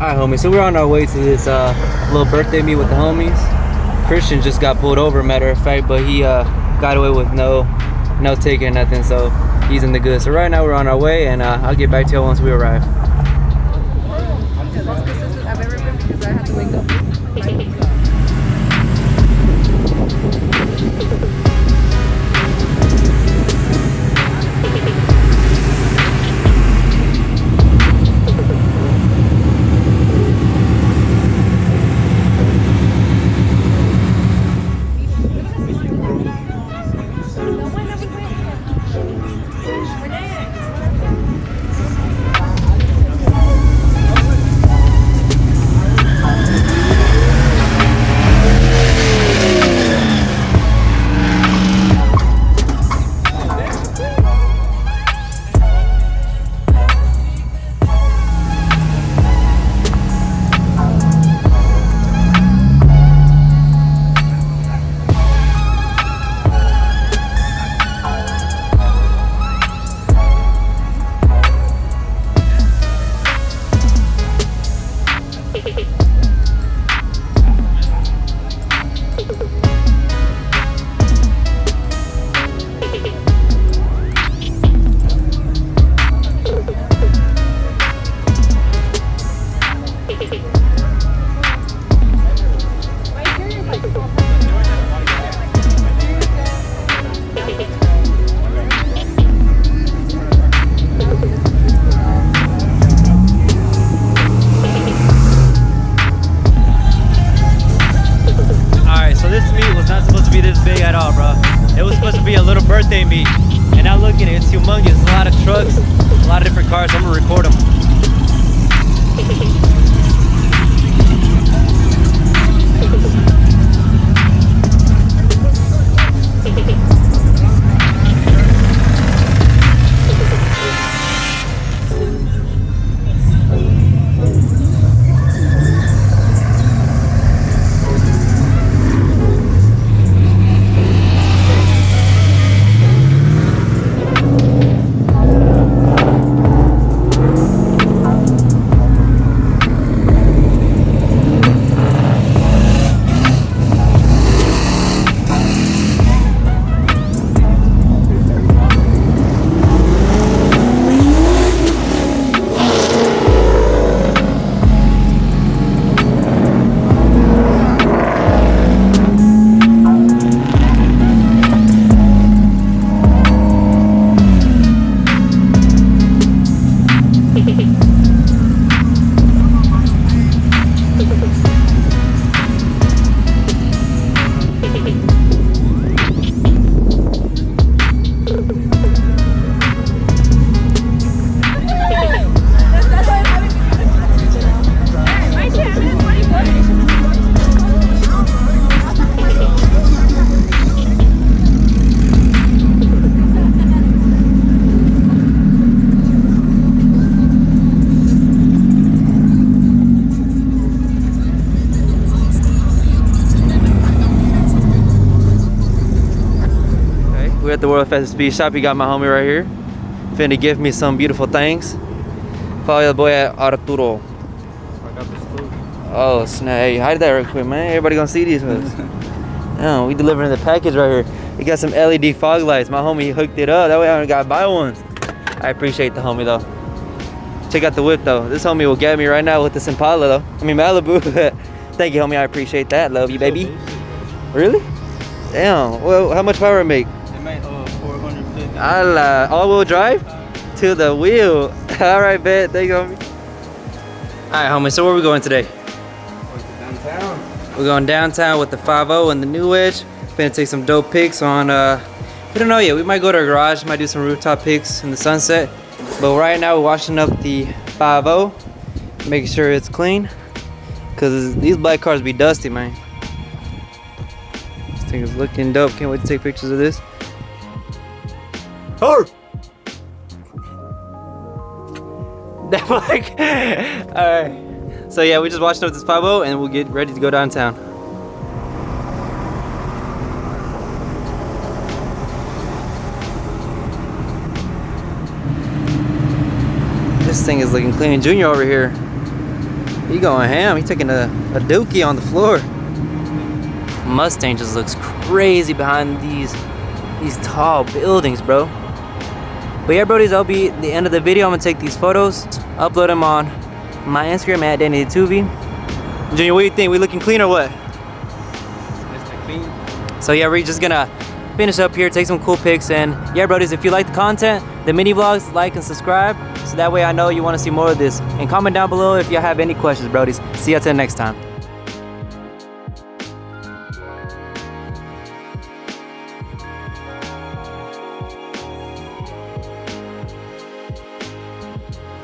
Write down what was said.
Alright homies, so we're on our way to this little birthday meet with the homies. Christian just got pulled over, matter of fact, but he got away with no ticket or nothing, so he's in the good. So right now we're on our way, and I'll get back to you once we arrive. I've ever been because I had to wake up. Birthday meet, and now look at it, it's humongous. A lot of trucks, a lot of different cars. I'm gonna record them. We're at the World Fastest Speed Shop. You got my homie right here. Finna give me some beautiful things. Follow the boy at Arturo. I got this too. Oh snap, hey, hide that real quick, man. Everybody gonna see these ones. Yeah, we delivering the package right here. We got some LED fog lights. My homie hooked it up. That way I don't gotta buy ones. I appreciate the homie though. Check out the whip though. This homie will get me right now with this Impala though. I mean Malibu. Thank you homie, I appreciate that. Love you baby. Really? Damn, well how much power it make? It made 450. All-wheel drive? To the wheel. Alright, bet. Thank you homie. Alright homie, so where are we going today? We're going downtown with the 5.0 and the new wedge. Gonna take some dope pics on, we don't know yet. We might go to our garage, might do some rooftop pics in the sunset. But right now we're washing up the 5.0, making sure it's clean. Cause these black cars be dusty, man. This thing is looking dope. Can't wait to take pictures of this. Oh! That like, alright. So yeah, we just washed up this 5.0 and we'll get ready to go downtown. This thing is looking clean. Junior over here, he going ham. He taking a dookie on the floor. Mustang just looks crazy behind these tall buildings, bro. But yeah, brodies, that'll be the end of the video. I'm gonna take these photos, upload them on my Instagram at Danny2V. Junior, what do you think? We looking clean or what? Mr. Clean. So yeah, we're just gonna finish up here, take some cool pics, and yeah, brodies, if you like the content, the mini vlogs, like and subscribe, so that way I know you want to see more of this. And comment down below if you have any questions, brodies. See you till next time.